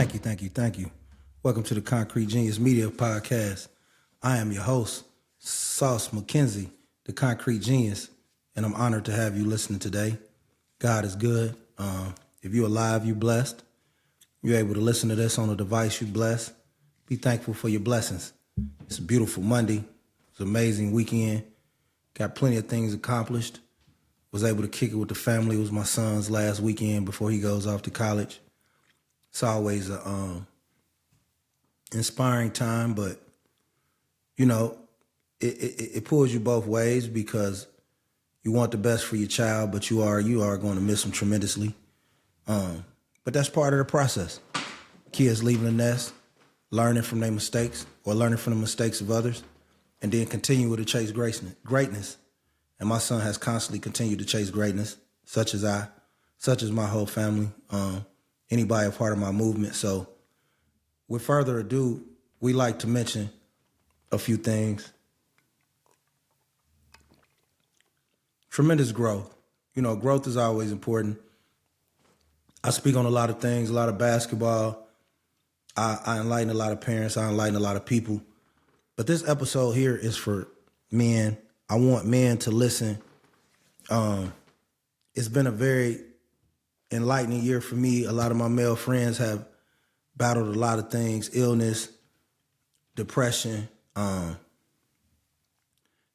Thank you. Welcome to the Concrete Genius Media Podcast. I am your host, Sauce McKenzie, the Concrete Genius, and I'm honored to have you listening today. God is good. If you're alive, you're blessed. You're able to listen to this on a device, you're blessed. Be thankful for your blessings. It's a beautiful Monday. It's an amazing weekend. Got plenty of things accomplished. Was able to kick it with the family. It was my son's last weekend before he goes off to college. It's always a inspiring time, but you know, it pulls you both ways because you want the best for your child, but you are going to miss them tremendously. But that's part of the process. Kids leaving the nest, learning from their mistakes or learning from the mistakes of others, and then continue to chase greatness. And my son has constantly continued to chase greatness, such as my whole family, anybody a part of my movement. So with further ado, we like to mention a few things. Tremendous growth. You know, growth is always important. I speak on a lot of things, a lot of basketball. I enlighten a lot of parents. I enlighten a lot of people. But this episode here is for men. I want men to listen. It's been a very enlightening year for me. A lot of my male friends have battled a lot of things: illness, depression,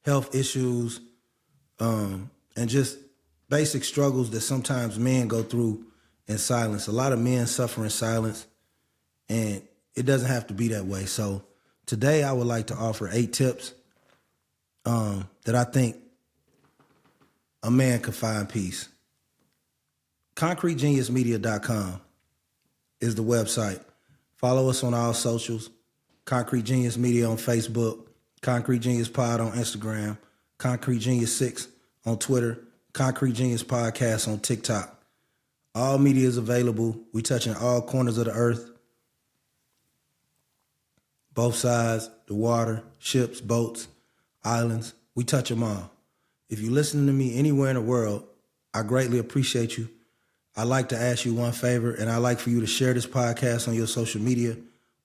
health issues, and just basic struggles that sometimes men go through in silence. A lot of men suffer in silence, and it doesn't have to be that way. So today I would like to offer 8 tips that I think a man can find peace. ConcreteGeniusMedia.com is the website. Follow us on all socials. Concrete Genius Media on Facebook, Concrete Genius Pod on Instagram, Concrete Genius 6 on Twitter, Concrete Genius Podcast on TikTok. All media is available. We touch in all corners of the earth. Both sides, the water, ships, boats, islands. We touch them all. If you're listening to me anywhere in the world, I greatly appreciate you. I'd like to ask you one favor, and I'd like for you to share this podcast on your social media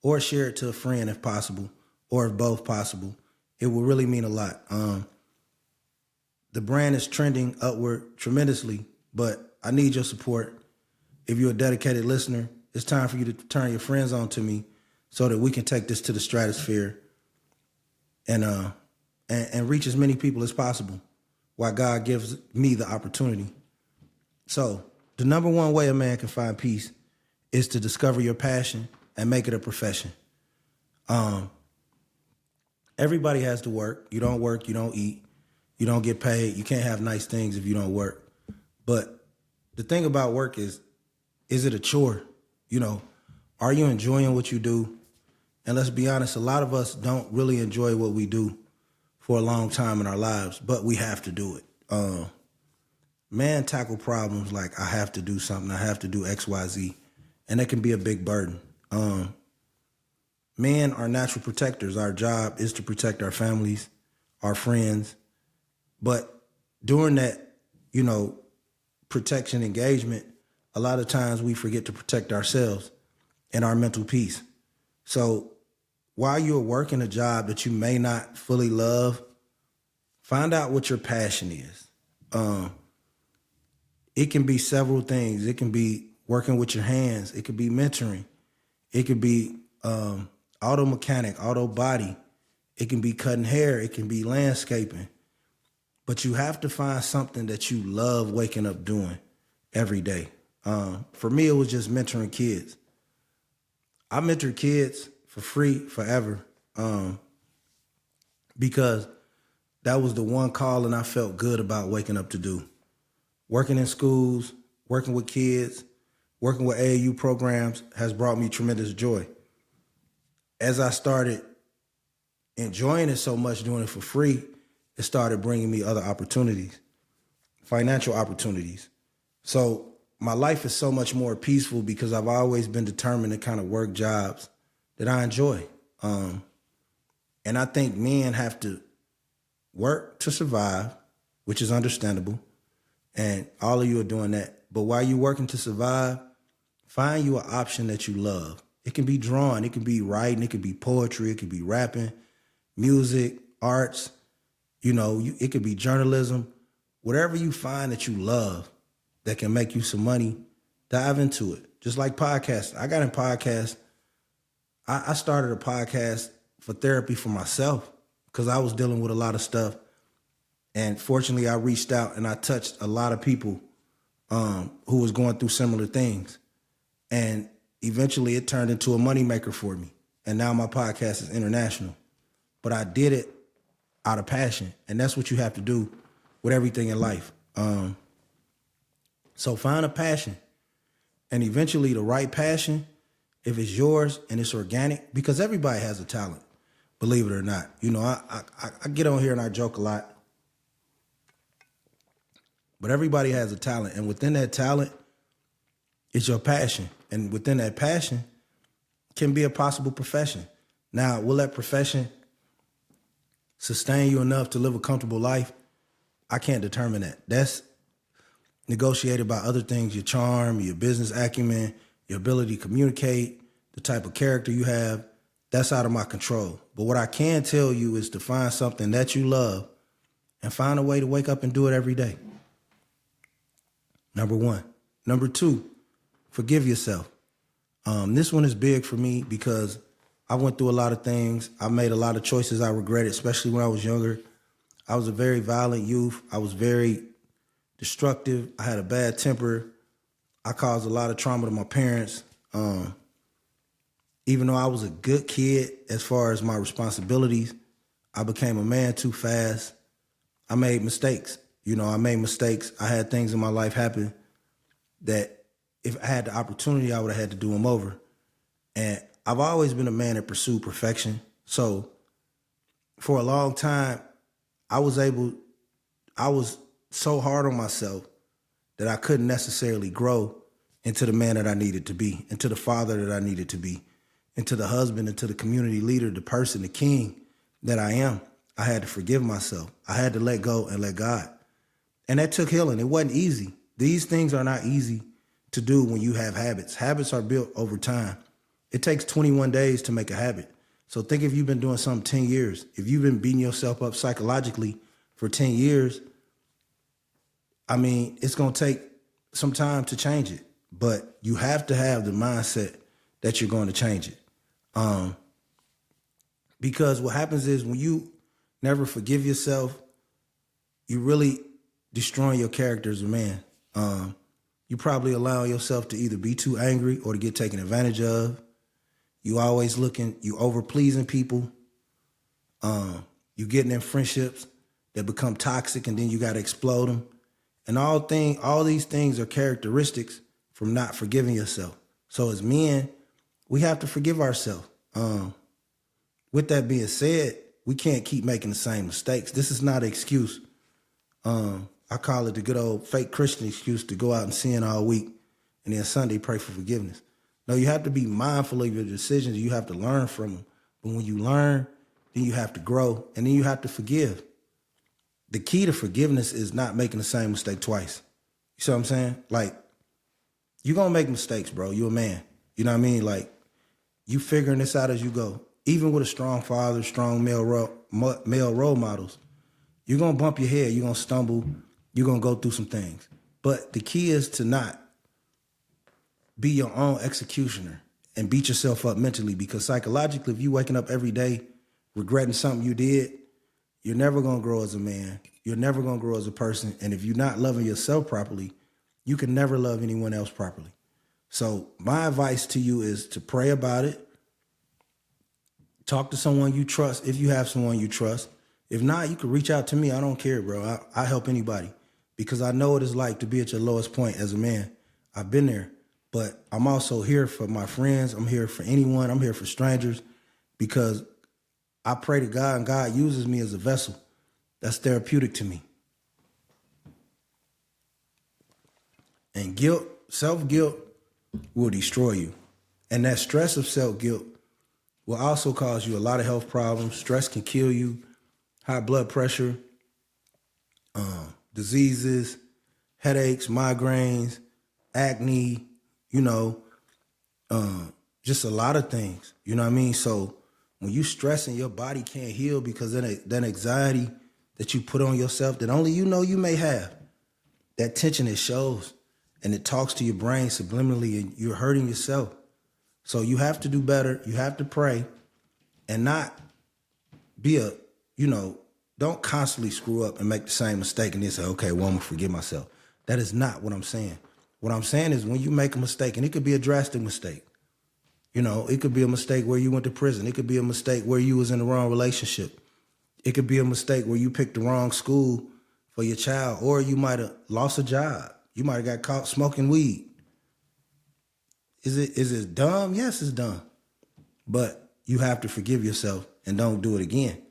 or share it to a friend if possible, or if both possible. It will really mean a lot. The brand is trending upward tremendously, but I need your support. If you're a dedicated listener, it's time for you to turn your friends on to me so that we can take this to the stratosphere and reach as many people as possible while God gives me the opportunity. So the number one way a man can find peace is to discover your passion and make it a profession. Everybody has to work. You don't work, you don't eat, you don't get paid. You can't have nice things if you don't work. But the thing about work is it a chore? You know, are you enjoying what you do? And let's be honest, a lot of us don't really enjoy what we do for a long time in our lives, but we have to do it. Men tackle problems like, I have to do something, I have to do X, Y, Z, and it can be a big burden. Men are natural protectors. Our job is to protect our families, our friends, but during that, you know, protection engagement, a lot of times we forget to protect ourselves and our mental peace. So while you're working a job that you may not fully love, find out what your passion is. It can be several things. It can be working with your hands. It could be mentoring. It could be auto mechanic, auto body. It can be cutting hair. It can be landscaping. But you have to find something that you love waking up doing every day. For me, it was just mentoring kids. I mentor kids for free forever because that was the one calling I felt good about waking up to do. Working in schools, working with kids, working with AAU programs has brought me tremendous joy. As I started enjoying it so much, doing it for free, it started bringing me other opportunities, financial opportunities. So my life is so much more peaceful because I've always been determined to kind of work jobs that I enjoy. And I think men have to work to survive, which is understandable. And all of you are doing that. But while you're working to survive, find you an option that you love. It can be drawing, it can be writing, it can be poetry, it can be rapping, music, arts, it could be journalism. Whatever you find that you love that can make you some money, dive into it. Just like podcasts. I got in podcasts. I started a podcast for therapy for myself because I was dealing with a lot of stuff. And fortunately, I reached out and I touched a lot of people who was going through similar things. And eventually it turned into a moneymaker for me. And now my podcast is international. But I did it out of passion. And that's what you have to do with everything in life. So find a passion. And eventually the right passion, if it's yours and it's organic, because everybody has a talent, believe it or not. I get on here and I joke a lot. But everybody has a talent. And within that talent, it's your passion. And within that passion can be a possible profession. Now, will that profession sustain you enough to live a comfortable life? I can't determine that. That's negotiated by other things, your charm, your business acumen, your ability to communicate, the type of character you have. That's out of my control. But what I can tell you is to find something that you love and find a way to wake up and do it every day. Number one. Number two, forgive yourself. This one is big for me because I went through a lot of things. I made a lot of choices I regretted, especially when I was younger. I was a very violent youth. I was very destructive. I had a bad temper. I caused a lot of trauma to my parents. Even though I was a good kid as far as my responsibilities, I became a man too fast. I made mistakes. I had things in my life happen that if I had the opportunity, I would have had to do them over. And I've always been a man that pursued perfection. So for a long time, I was so hard on myself that I couldn't necessarily grow into the man that I needed to be, into the father that I needed to be, into the husband, into the community leader, the person, the king that I am. I had to forgive myself. I had to let go and let God. And that took healing. It wasn't easy. These things are not easy to do when you have habits. Habits are built over time. It takes 21 days to make a habit. So think if you've been doing something 10 years, if you've been beating yourself up psychologically for 10 years, it's going to take some time to change it. But you have to have the mindset that you're going to change it. Because what happens is when you never forgive yourself, you really destroying your character as a man. You probably allow yourself to either be too angry or to get taken advantage of. You always you over pleasing people. You getting in friendships that become toxic and then you got to explode them. And all these things are characteristics from not forgiving yourself. So as men, we have to forgive ourselves. With that being said, we can't keep making the same mistakes. This is not an excuse. I call it the good old fake Christian excuse to go out and sin all week and then Sunday pray for forgiveness. No, you have to be mindful of your decisions. You have to learn from them. But when you learn, then you have to grow and then you have to forgive. The key to forgiveness is not making the same mistake twice. You see what I'm saying? Like, you're going to make mistakes, bro. You're a man. You know what I mean? Like, you figuring this out as you go. Even with a strong father, strong male role models, you're going to bump your head. You're going to stumble. You're going to go through some things. But the key is to not be your own executioner and beat yourself up mentally, because psychologically, if you're waking up every day regretting something you did, you're never going to grow as a man. You're never going to grow as a person. And if you're not loving yourself properly, you can never love anyone else properly. So my advice to you is to pray about it. Talk to someone you trust if you have someone you trust. If not, you can reach out to me. I don't care, bro. I help anybody because I know what it's like to be at your lowest point as a man. I've been there, but I'm also here for my friends. I'm here for anyone. I'm here for strangers because I pray to God and God uses me as a vessel. That's therapeutic to me. And guilt, self-guilt will destroy you. And that stress of self-guilt will also cause you a lot of health problems. Stress can kill you, high blood pressure, diseases, headaches, migraines, acne, just a lot of things. You know what I mean? So when you stressing, your body can't heal because that anxiety that you put on yourself that only you know you may have, that tension, it shows and it talks to your brain subliminally and you're hurting yourself. So you have to do better. You have to pray and not be don't constantly screw up and make the same mistake and then say, okay, well, I'm gonna forgive myself. That is not what I'm saying. What I'm saying is when you make a mistake, and it could be a drastic mistake. It could be a mistake where you went to prison. It could be a mistake where you was in the wrong relationship. It could be a mistake where you picked the wrong school for your child, or you might have lost a job. You might have got caught smoking weed. Is it dumb? Yes, it's dumb. But you have to forgive yourself and don't do it again.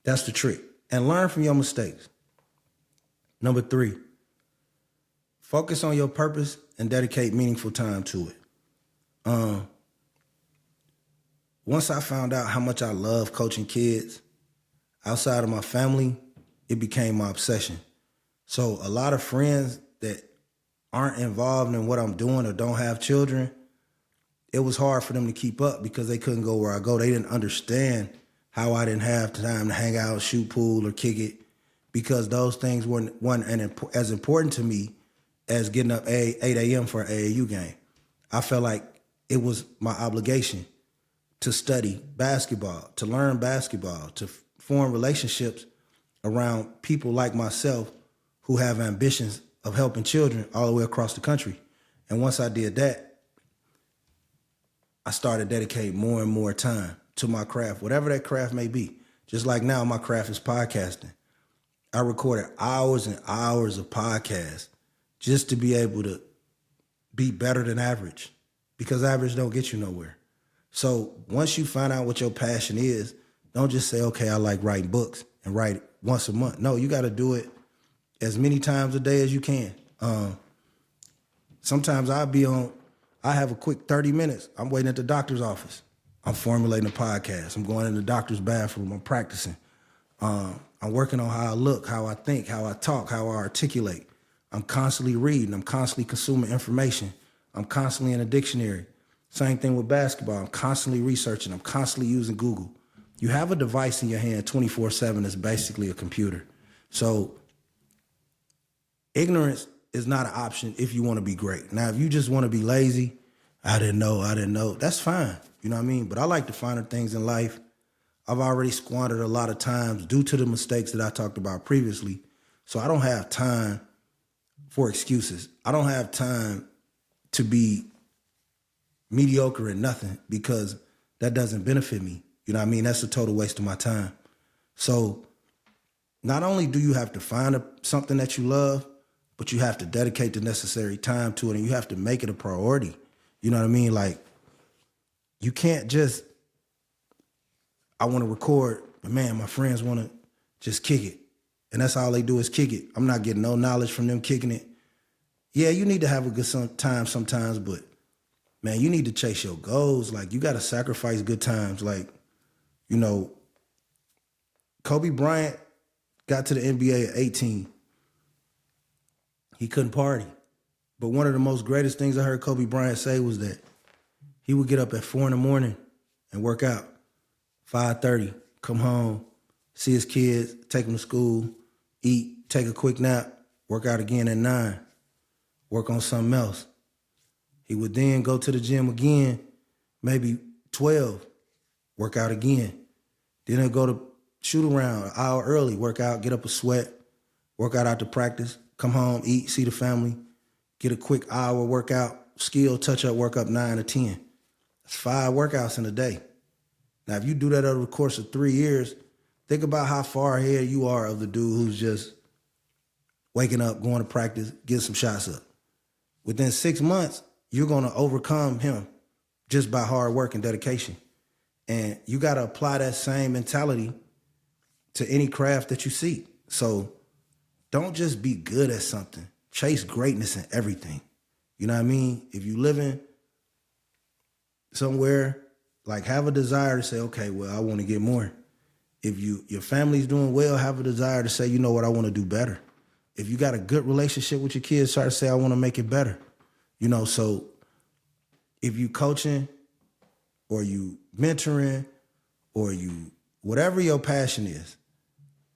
That's the trick. And learn from your mistakes. Number 3, focus on your purpose and dedicate meaningful time to it. Once I found out how much I love coaching kids outside of my family, it became my obsession. So a lot of friends that aren't involved in what I'm doing or don't have children, it was hard for them to keep up because they couldn't go where I go. They didn't understand how I didn't have time to hang out, shoot pool, or kick it, because those things weren't as important to me as getting up 8 a.m. for an AAU game. I felt like it was my obligation to study basketball, to learn basketball, to form relationships around people like myself who have ambitions of helping children all the way across the country. And once I did that, I started dedicating more and more time to my craft, whatever that craft may be. Just like now, my craft is podcasting. I recorded hours and hours of podcasts just to be able to be better than average, because average don't get you nowhere. So once you find out what your passion is, don't just say, okay, I like writing books and write it once a month. No, you got to do it as many times a day as you can. Sometimes I have a quick 30 minutes. I'm waiting at the doctor's office. I'm formulating a podcast. I'm going in the doctor's bathroom. I'm practicing. I'm working on how I look, how I think, how I talk, how I articulate. I'm constantly reading. I'm constantly consuming information. I'm constantly in a dictionary. Same thing with basketball. I'm constantly researching. I'm constantly using Google. You have a device in your hand 24/7 that's basically a computer. So ignorance is not an option if you want to be great. Now, if you just want to be lazy, I didn't know, that's fine. You know what I mean? But I like the finer things in life. I've already squandered a lot of times due to the mistakes that I talked about previously. So I don't have time for excuses. I don't have time to be mediocre in nothing, because that doesn't benefit me. You know what I mean? That's a total waste of my time. So not only do you have to find something that you love, but you have to dedicate the necessary time to it, and you have to make it a priority. You know what I mean? Like, you can't just, I want to record, but man, my friends want to just kick it. And that's all they do is kick it. I'm not getting no knowledge from them kicking it. Yeah, you need to have a good time sometimes, but man, you need to chase your goals. Like, you got to sacrifice good times. Like, Kobe Bryant got to the NBA at 18. He couldn't party. But one of the most greatest things I heard Kobe Bryant say was that he would get up at 4 a.m. and work out. 5:30, come home, see his kids, take them to school, eat, take a quick nap, work out again at 9, work on something else. He would then go to the gym again, maybe 12, work out again. Then he'll go to shoot around an hour early, work out, get up a sweat, work out after practice, come home, eat, see the family, get a quick hour workout, skill, touch-up workout, 9 to 10. That's 5 workouts in a day. Now, if you do that over the course of 3 years, think about how far ahead you are of the dude who's just waking up, going to practice, getting some shots up. Within 6 months, you're going to overcome him just by hard work and dedication. And you got to apply that same mentality to any craft that you seek. So don't just be good at something. Chase greatness in everything. You know what I mean? If you living somewhere, like, have a desire to say, okay, well, I want to get more. If your family's doing well, have a desire to say, you know what, I want to do better. If you got a good relationship with your kids, start to say, I want to make it better. So if you coaching, or you mentoring, or you, whatever your passion is,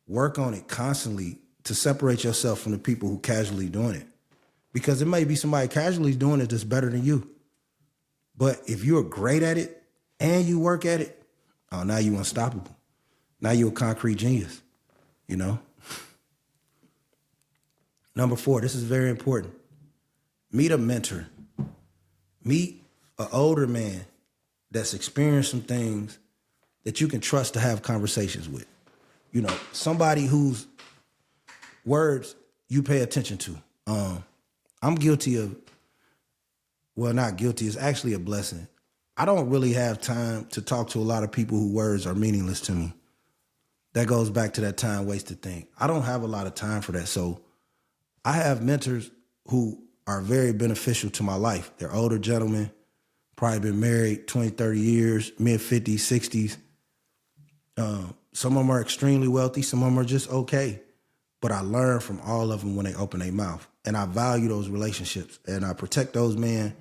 work on it constantly to separate yourself from the people who casually doing it. Because it may be somebody casually doing it that's better than you. But if you're great at it and you work at it, oh, now you unstoppable. Now you're a concrete genius, you know? Number 4, this is very important. Meet a mentor. Meet an older man that's experienced some things that you can trust to have conversations with. You know, somebody whose words you pay attention to. I'm guilty of, well, not guilty, it's actually a blessing. I don't really have time to talk to a lot of people whose words are meaningless to me. That goes back to that time wasted thing. I don't have a lot of time for that. So I have mentors who are very beneficial to my life. They're older gentlemen, probably been married 20, 30 years, mid-50s, 60s. Some of them are extremely wealthy. Some of them are just okay. But I learn from all of them when they open their mouth. And I value those relationships. And I protect those men.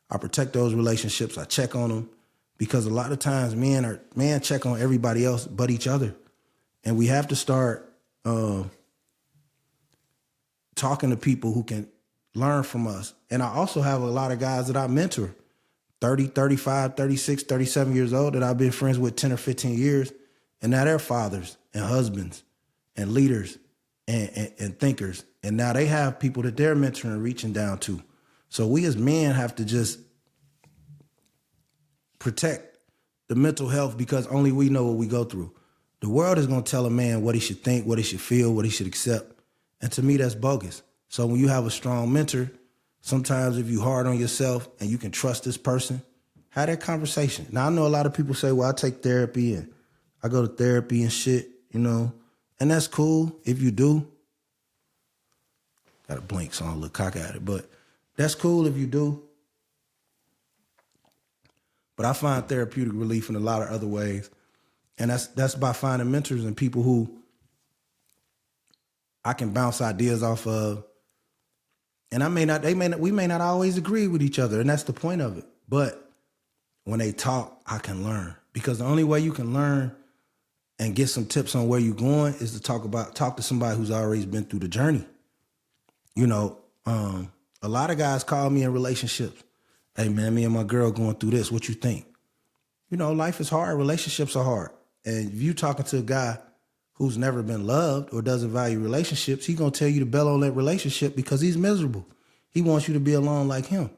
I protect those relationships. I check on them. Because a lot of times men check on everybody else but each other. And we have to start talking to people who can learn from us. And I also have a lot of guys that I mentor, 30, 35, 36, 37 years old, that I've been friends with 10 or 15 years. And now they're fathers and husbands and leaders and thinkers. And now they have people that they're mentoring and reaching down to. So we as men have to just protect the mental health, because only we know what we go through. The world is going to tell a man what he should think, what he should feel, what he should accept. And to me, that's bogus. So when you have a strong mentor, sometimes if you hard on yourself and you can trust this person, have that conversation. Now, I know a lot of people say, well, I take therapy and I go to therapy and shit, you know, and that's cool if you do. Got to blink so I don't look cocky at it, but that's cool if you do. But I find therapeutic relief in a lot of other ways. And that's by finding mentors and people who I can bounce ideas off of. And we may not always agree with each other, and that's the point of it. But when they talk, I can learn. Because the only way you can learn and get some tips on where you're going is to talk to somebody who's already been through the journey. You know, a lot of guys call me in relationships. Hey man, me and my girl going through this. What you think? You know, life is hard. Relationships are hard. And if you talking to a guy who's never been loved or doesn't value relationships, he's going to tell you to bail on that relationship because he's miserable. He wants you to be alone like him.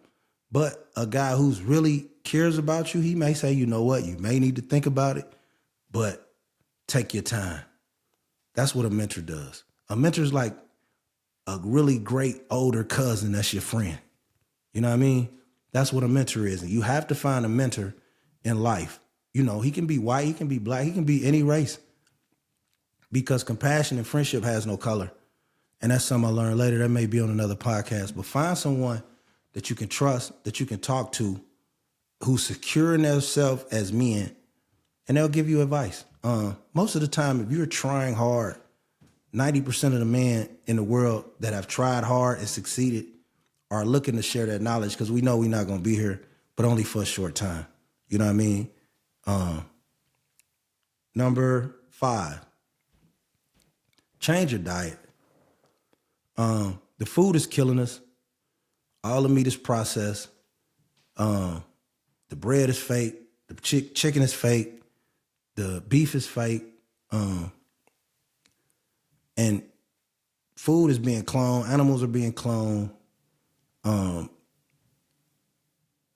But a guy who's really cares about you, he may say, you know what, you may need to think about it, but take your time. That's what a mentor does. A mentor's like a really great older cousin that's your friend. You know what I mean? That's what a mentor is. And you have to find a mentor in life. You know, he can be white, he can be black, he can be any race. Because compassion and friendship has no color. And that's something I learned later. That may be on another podcast. But find someone that you can trust, that you can talk to, who's secure in themselves as men, and they'll give you advice. Most of the time, if you're trying hard, 90% of the men in the world that have tried hard and succeeded are looking to share that knowledge, because we know we're not going to be here, but only for a short time. You know what I mean? Number 5, change your diet. The food is killing us. All the meat is processed. The bread is fake. The chicken is fake. The beef is fake. And food is being cloned. Animals are being cloned.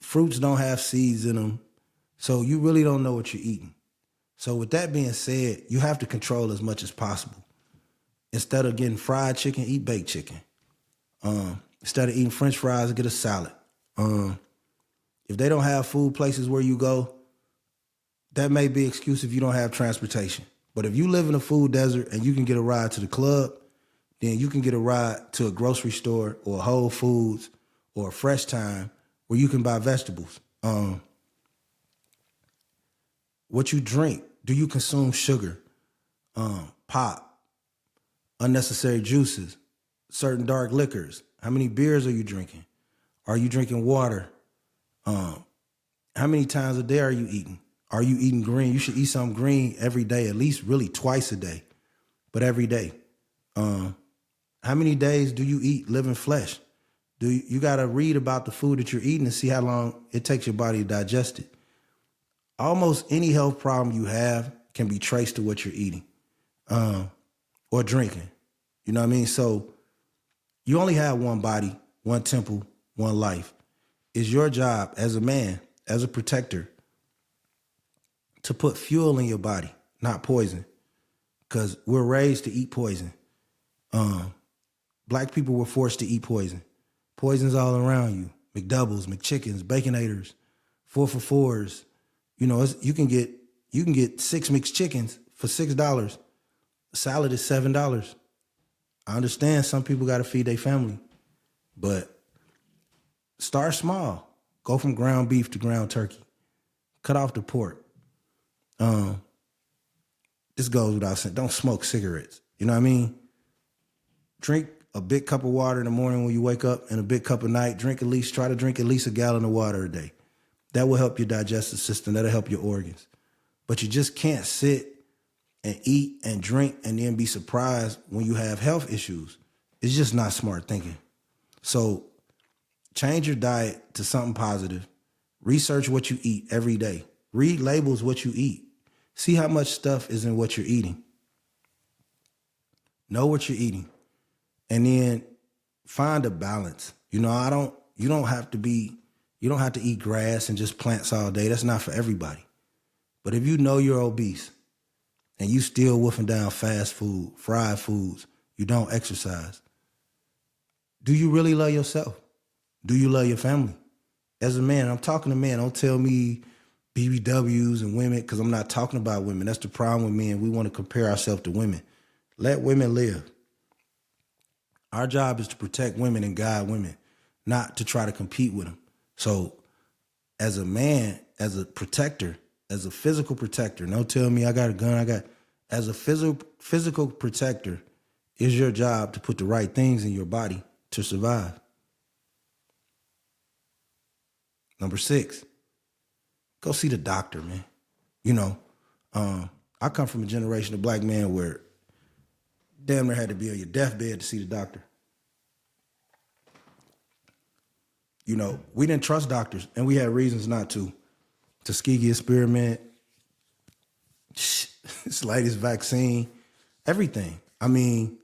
Fruits don't have seeds in them. So you really don't know what you're eating. So with that being said, you have to control as much as possible. Instead of getting fried chicken, eat baked chicken. Instead of eating French fries, get a salad. If they don't have food places where you go, that may be an excuse if you don't have transportation. But if you live in a food desert and you can get a ride to the club, then you can get a ride to a grocery store or a Whole Foods or a Fresh Time where you can buy vegetables. What you drink, do you consume sugar, pop, unnecessary juices, certain dark liquors? How many beers are you drinking? Are you drinking water? How many times a day are you eating? Are you eating green? You should eat something green every day, at least really twice a day, but every day. How many days do you eat living flesh? You got to read about the food that you're eating and see how long it takes your body to digest it. Almost any health problem you have can be traced to what you're eating or drinking. You know what I mean? So you only have one body, one temple, one life. It's your job as a man, as a protector, to put fuel in your body, not poison, because we're raised to eat poison. Black people were forced to eat poison. Poison's all around you. McDoubles, McChickens, Baconators, 4 for $4s. You know, you can get 6 mixed chickens for $6. A salad is $7. I understand some people got to feed their family, but start small. Go from ground beef to ground turkey. Cut off the pork. This goes without saying. Don't smoke cigarettes. You know what I mean? Drink a big cup of water in the morning when you wake up and a big cup at night. Try to drink at least a gallon of water a day. That will help your digestive system. That'll help your organs. But you just can't sit and eat and drink and then be surprised when you have health issues. It's just not smart thinking. So change your diet to something positive. Research what you eat every day. Read labels what you eat. See how much stuff is in what you're eating. Know what you're eating. And then find a balance. You know, you don't have to eat grass and just plants all day. That's not for everybody. But if you know you're obese and you still wolfing down fast food, fried foods, you don't exercise, do you really love yourself? Do you love your family? As a man, I'm talking to men. Don't tell me BBWs and women, because I'm not talking about women. That's the problem with men. We want to compare ourselves to women. Let women live. Our job is to protect women and guide women, not to try to compete with them. So as a man, as a protector, as a physical protector, don't tell me I got a gun, as a physical protector, it's your job to put the right things in your body to survive. Number 6, go see the doctor, man. You know, I come from a generation of black men where damn near had to be on your deathbed to see the doctor. You know, we didn't trust doctors, and we had reasons not to. Tuskegee experiment, this latest vaccine, everything. I mean,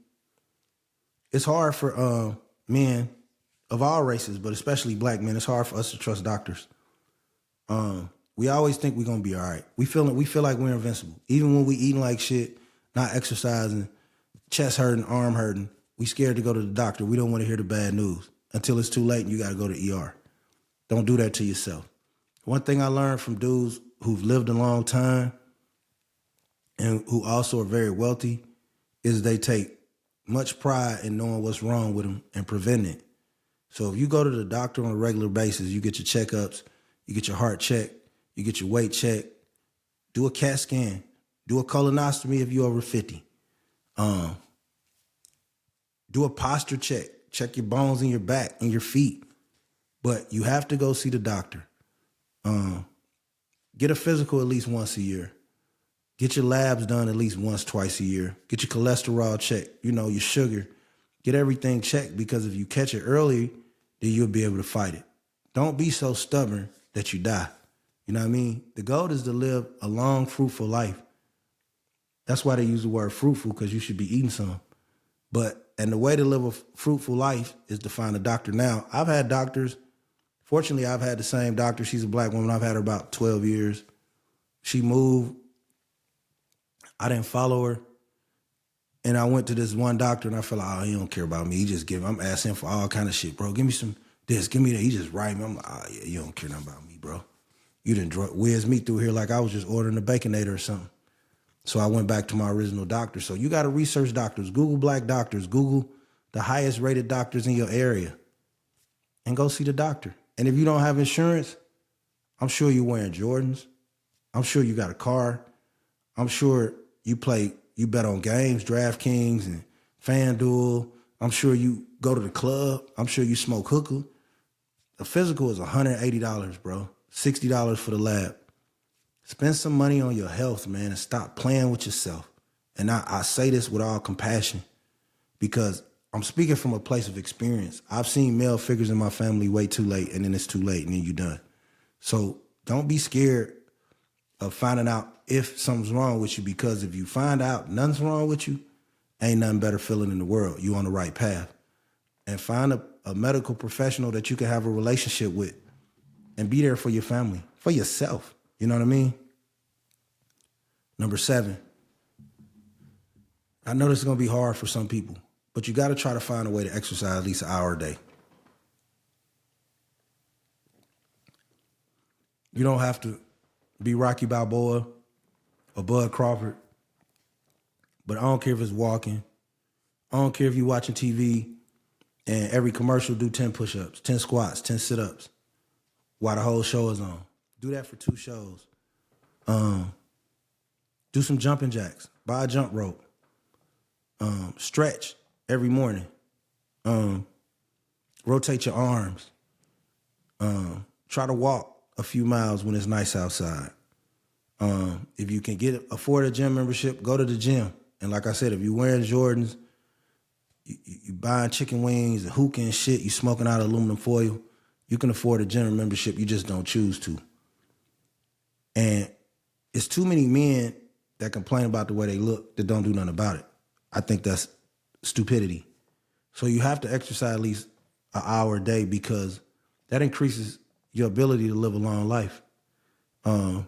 it's hard for men of all races, but especially black men. It's hard for us to trust doctors. We always think we're gonna be all right. We feel like we're invincible, even when we eating like shit, not exercising, chest hurting, arm hurting. We scared to go to the doctor. We don't want to hear the bad news until it's too late and you got to go to ER. Don't do that to yourself. One thing I learned from dudes who've lived a long time and who also are very wealthy is they take much pride in knowing what's wrong with them and preventing it. So if you go to the doctor on a regular basis, you get your checkups, you get your heart checked, you get your weight checked, do a CAT scan, do a colonoscopy if you're over 50. Do a posture check. Check your bones in your back and your feet. But you have to go see the doctor. Get a physical at least once a year. Get your labs done at least once, twice a year. Get your cholesterol checked, your sugar. Get everything checked, because if you catch it early, then you'll be able to fight it. Don't be so stubborn that you die. You know what I mean? The goal is to live a long, fruitful life. That's why they use the word fruitful, because you should be eating some. And the way to live a fruitful life is to find a doctor. Now, I've had doctors. Fortunately, I've had the same doctor. She's a black woman. I've had her about 12 years. She moved. I didn't follow her. And I went to this one doctor and I felt like, he don't care about me. I'm asking for all kind of shit, bro. Give me some this, give me that. He just write me. I'm like, yeah, you don't care nothing about me, bro. You didn't whiz me through here like I was just ordering a Baconator or something. So I went back to my original doctor. So you got to research doctors. Google black doctors. Google the highest rated doctors in your area and go see the doctor. And if you don't have insurance, I'm sure you're wearing Jordans. I'm sure you got a car. I'm sure you bet on games, DraftKings and FanDuel. I'm sure you go to the club. I'm sure you smoke hookah. The physical is $180, bro. $60 for the lab. Spend some money on your health, man, and stop playing with yourself. And I say this with all compassion because I'm speaking from a place of experience. I've seen male figures in my family wait too late, and then it's too late, and then you're done. So don't be scared of finding out if something's wrong with you, because if you find out nothing's wrong with you, ain't nothing better feeling in the world. You on the right path. And find a medical professional that you can have a relationship with and be there for your family, for yourself. You know what I mean? Number 7, I know this is going to be hard for some people, but you got to try to find a way to exercise at least an hour a day. You don't have to be Rocky Balboa or Bud Crawford, but I don't care if it's walking. I don't care if you're watching TV and every commercial do 10 push-ups, 10 squats, 10 sit-ups while the whole show is on. Do that for 2 shows. Do some jumping jacks. Buy a jump rope. Stretch every morning. Rotate your arms. Try to walk a few miles when it's nice outside. If you can afford a gym membership, go to the gym. And like I said, if you're wearing Jordans, you buying chicken wings and hookah and shit, you smoking out of aluminum foil, you can afford a gym membership, you just don't choose to. And it's too many men that complain about the way they look that don't do nothing about it. I think that's stupidity. So you have to exercise at least an hour a day because that increases your ability to live a long life. I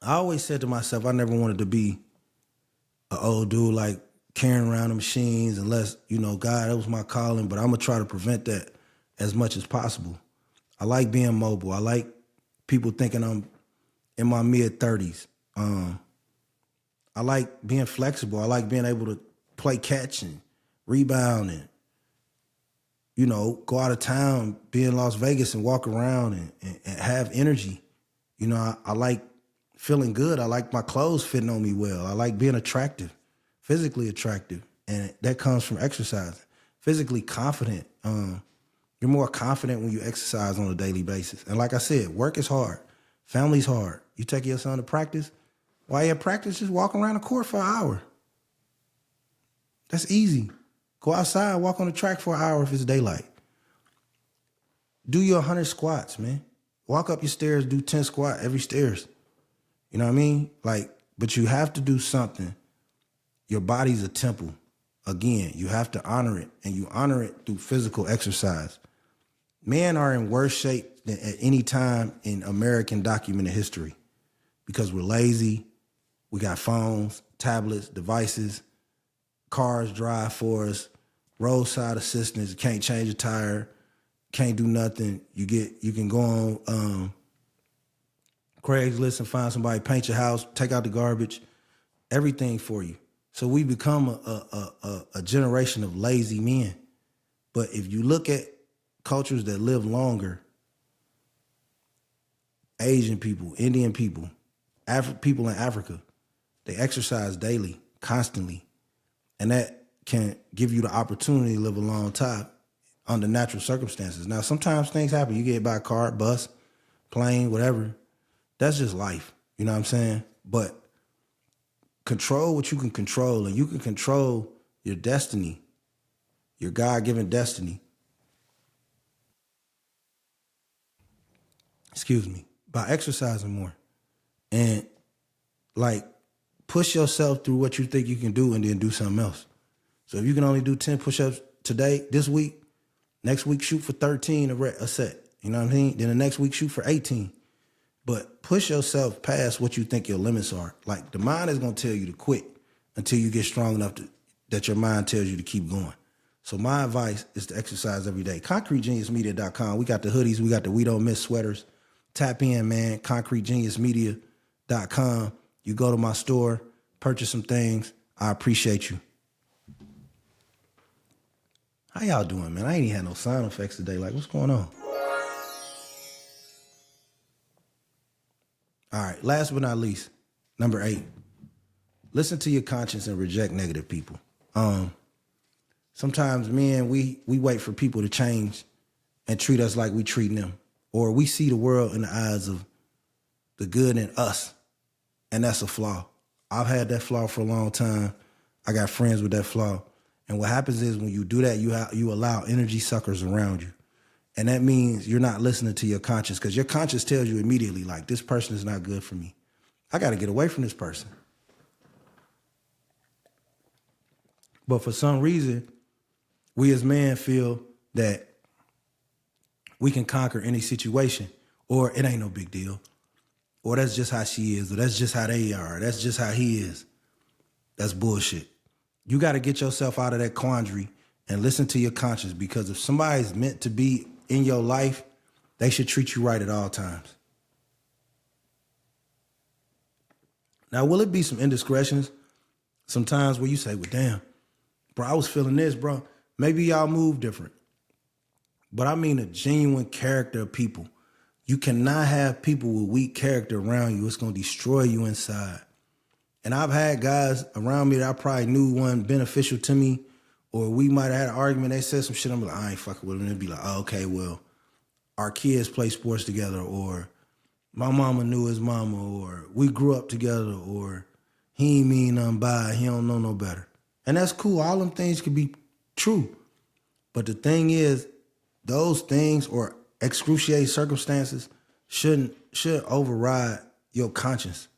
always said to myself, I never wanted to be an old dude like carrying around the machines unless, God, that was my calling, but I'm going to try to prevent that as much as possible. I like being mobile. I like people thinking I'm in my mid-30s. I like being flexible. I like being able to play catch and rebound and, go out of town, be in Las Vegas and walk around and have energy. I like feeling good. I like my clothes fitting on me well. I like being attractive, physically attractive. And that comes from exercising. Physically confident. You're more confident when you exercise on a daily basis. And like I said, work is hard. Family's hard. You take your son to practice. While you're at practice, just walk around the court for an hour. That's easy. Go outside, walk on the track for an hour if it's daylight. Do your 100 squats, man. Walk up your stairs, do 10 squats every stairs. You know what I mean? But you have to do something. Your body's a temple. Again, you have to honor it, and you honor it through physical exercise. Men are in worse shape than at any time in American documented history because we're lazy. We got phones, tablets, devices, cars drive for us, roadside assistance, can't change a tire, can't do nothing. You can go on Craigslist and find somebody, paint your house, take out the garbage, everything for you. So we become a generation of lazy men. But if you look at cultures that live longer, Asian people, Indian people, people in Africa, they exercise daily, constantly. And that can give you the opportunity to live a long time under natural circumstances. Now, sometimes things happen. You get hit by a car, bus, plane, whatever. That's just life. You know what I'm saying? But control what you can control, and you can control your destiny, your God-given destiny. By exercising more. And push yourself through what you think you can do and then do something else. So if you can only do 10 push-ups today, this week, next week shoot for 13 a set. You know what I mean? Then the next week shoot for 18. But push yourself past what you think your limits are. The mind is going to tell you to quit until you get strong enough that your mind tells you to keep going. So my advice is to exercise every day. ConcreteGeniusMedia.com. We got the hoodies. We got the We Don't Miss sweaters. Tap in, man. ConcreteGeniusMedia.com. You go to my store, purchase some things. I appreciate you. How y'all doing, man? I ain't even had no sound effects today. What's going on? All right, last but not least, number 8. Listen to your conscience and reject negative people. Sometimes, men, we wait for people to change and treat us like we treating them. Or we see the world in the eyes of the good in us. And that's a flaw. I've had that flaw for a long time. I got friends with that flaw. And what happens is when you do that, you allow energy suckers around you. And that means you're not listening to your conscience, because your conscience tells you immediately, like, this person is not good for me. I got to get away from this person. But for some reason, we as men feel that we can conquer any situation, or it ain't no big deal, or that's just how she is, or that's just how they are, that's just how he is. That's bullshit. You got to get yourself out of that quandary and listen to your conscience, because if somebody's meant to be in your life, they should treat you right at all times. Now, will it be some indiscretions sometimes where you say, well, damn, bro, I was feeling this, bro. Maybe y'all move different. But I mean a genuine character of people. You cannot have people with weak character around you. It's going to destroy you inside. And I've had guys around me that I probably knew weren't beneficial to me, or we might have had an argument. They said some shit. I'm like, I ain't fucking with them. They'd be like, oh, okay, well, our kids play sports together, or my mama knew his mama, or we grew up together, or he ain't mean nothing by it. He don't know no better. And that's cool. All them things could be true. But the thing is, those things or excruciating circumstances should override your conscience.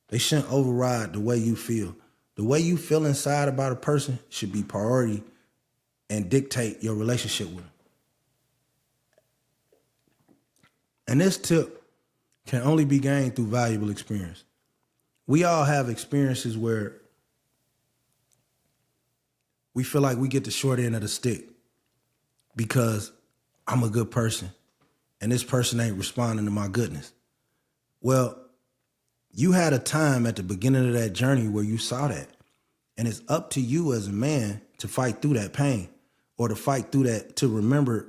They shouldn't override the way you feel. The way you feel inside about a person should be priority and dictate your relationship with them. And this tip can only be gained through valuable experience. We all have experiences where we feel like we get the short end of the stick because I'm a good person and this person ain't responding to my goodness. Well, you had a time at the beginning of that journey where you saw that. And it's up to you as a man to fight through that pain, or to fight through that, to remember,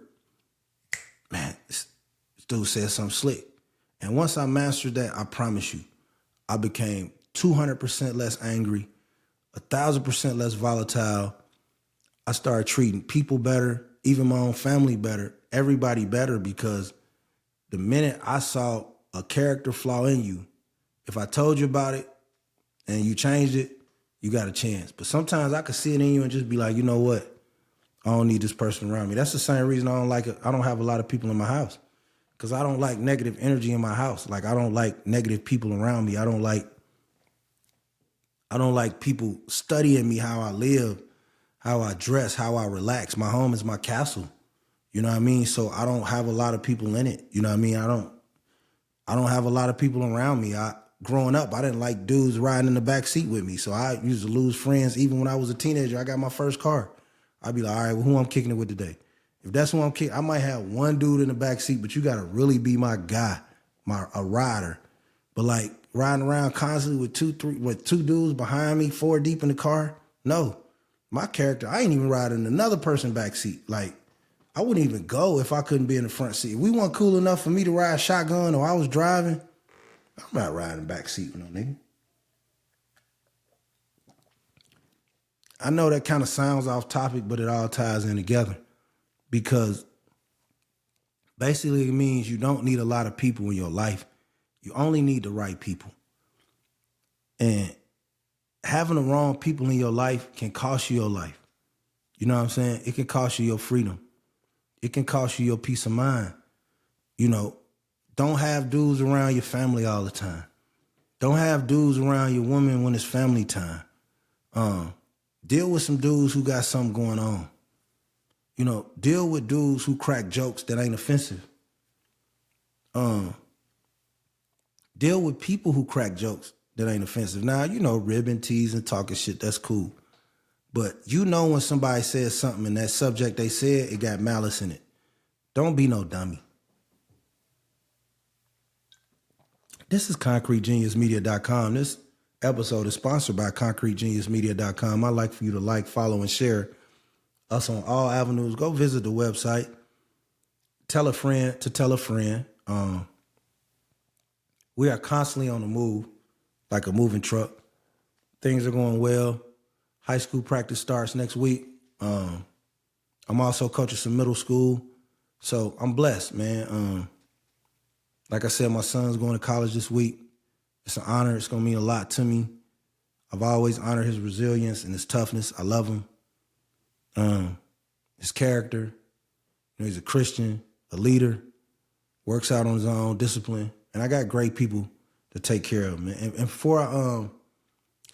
man, this dude said something slick. And once I mastered that, I promise you, I became 200% less angry, 1,000% less volatile. I started treating people better, even my own family better, everybody better, because the minute I saw a character flaw in you, if I told you about it and you changed it, you got a chance. But sometimes I could see it in you and just be like, you know what? I don't need this person around me. That's the same reason I don't have a lot of people in my house, because I don't like negative energy in my house. Like, I don't like negative people around me. I don't like people studying me, how I live, how I dress, how I relax. My home is my castle. You know what I mean? So I don't have a lot of people in it. You know what I mean? I don't have a lot of people around me. Growing up, I didn't like dudes riding in the back seat with me. So I used to lose friends. Even when I was a teenager, I got my first car. I'd be like, all right, well, who I'm kicking it with today? If that's who I'm kicking, I might have one dude in the back seat, but you got to really be my guy, a rider. But like riding around constantly with two dudes behind me, 4 deep in the car, no. My character, I ain't even riding in another person's back seat. Like, I wouldn't even go if I couldn't be in the front seat. If we weren't cool enough for me to ride shotgun or I was driving, I'm not riding back seat with no nigga. I know that kind of sounds off topic, but it all ties in together, because basically it means you don't need a lot of people in your life. You only need the right people. And having the wrong people in your life can cost you your life. You know what I'm saying? It can cost you your freedom. It can cost you your peace of mind. You know, don't have dudes around your family all the time. Don't have dudes around your woman when it's family time. Deal with some dudes who got something going on. You know, deal with dudes who crack jokes that ain't offensive. Deal with people who crack jokes that ain't offensive. Now, you know, ribbing, teasing, talking shit, that's cool. But you know when somebody says something and that subject they said, it got malice in it. Don't be no dummy. This is ConcreteGeniusMedia.com. This episode is sponsored by ConcreteGeniusMedia.com. I'd like for you to like, follow, and share us on all avenues. Go visit the website. Tell a friend to tell a friend. We are constantly on the move, like a moving truck. Things are going well. High school practice starts next week. I'm also coaching some middle school. So I'm blessed, man. Like I said, my son's going to college this week. It's an honor. It's going to mean a lot to me. I've always honored his resilience and his toughness. I love him. His character. You know, he's a Christian, a leader, works out on his own, discipline. And I got great people to take care of, man. And before I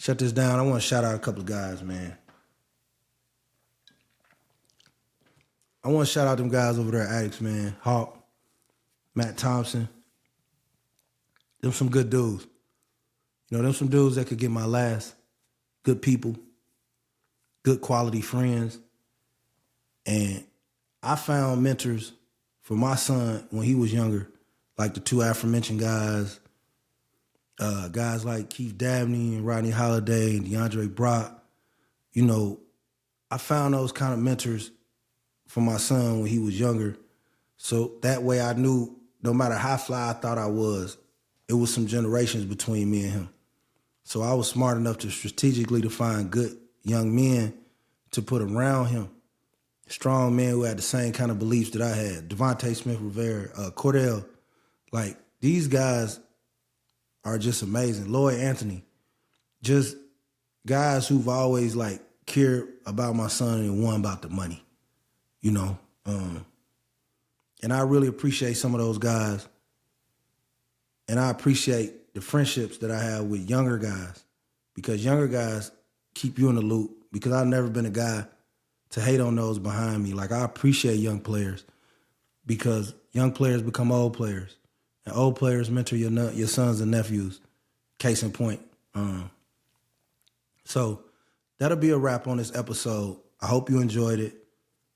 shut this down, I want to shout out a couple of guys, man. I want to shout out them guys over there at Addicts, man. Hawk, Matt Thompson. Them some good dudes. You know, them some dudes that could get my last. Good people. Good quality friends. And I found mentors for my son when he was younger, like the two aforementioned guys, guys like Keith Dabney and Rodney Holiday and DeAndre Brock. You know, I found those kind of mentors for my son when he was younger. So that way I knew no matter how fly I thought I was, it was some generations between me and him. So I was smart enough to strategically to find good young men to put around him. Strong men who had the same kind of beliefs that I had. Devontae Smith-Rivera, Cordell. Like, these guys are just amazing. Lloyd Anthony. Just guys who've always, like, cared about my son and one about the money. You know? And I really appreciate some of those guys. And I appreciate the friendships that I have with younger guys. Because younger guys keep you in the loop. Because I've never been a guy to hate on those behind me. Like, I appreciate young players because young players become old players. And old players mentor your sons and nephews. Case in point. So that'll be a wrap on this episode. I hope you enjoyed it.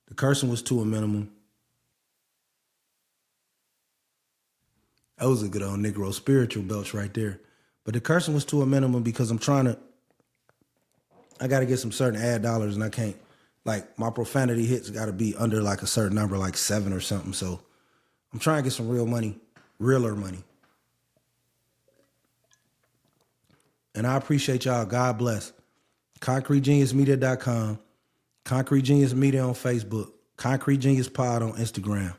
The cursing was to a minimum. That was a good old Negro spiritual belch right there. But the cursing was to a minimum because I got to get some certain ad dollars and I can't. Like, my profanity hits got to be under, like, a certain number, like 7 or something. So I'm trying to get some real money, realer money. And I appreciate y'all. God bless. ConcreteGeniusMedia.com. Concrete Genius Media on Facebook. Concrete Genius Pod on Instagram.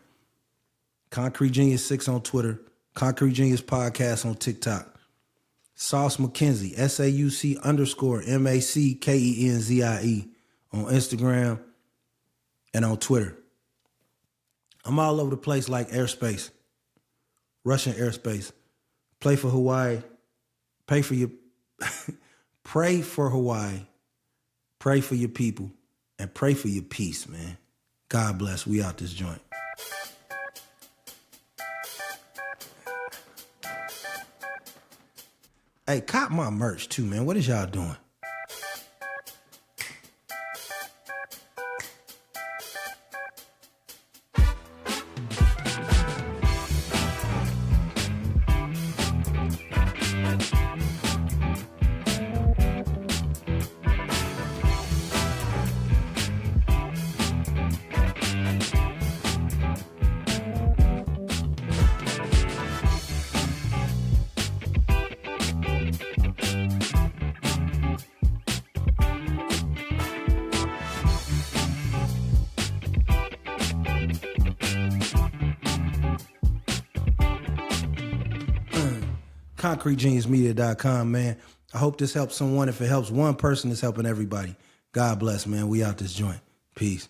Concrete Genius 6 on Twitter. Concrete Genius Podcast on TikTok. Sauce McKenzie, SAUC_MACKENZIE on Instagram and on Twitter. I'm all over the place like airspace, Russian airspace. Play for Hawaii. Pray for your, pray for Hawaii. Pray for your people and pray for your peace, man. God bless. We out this joint. Hey, cop my merch too, man. What is y'all doing? ConcreteGeniusMedia.com, man. I hope this helps someone. If it helps one person, it's helping everybody. God bless, man. We out this joint. Peace.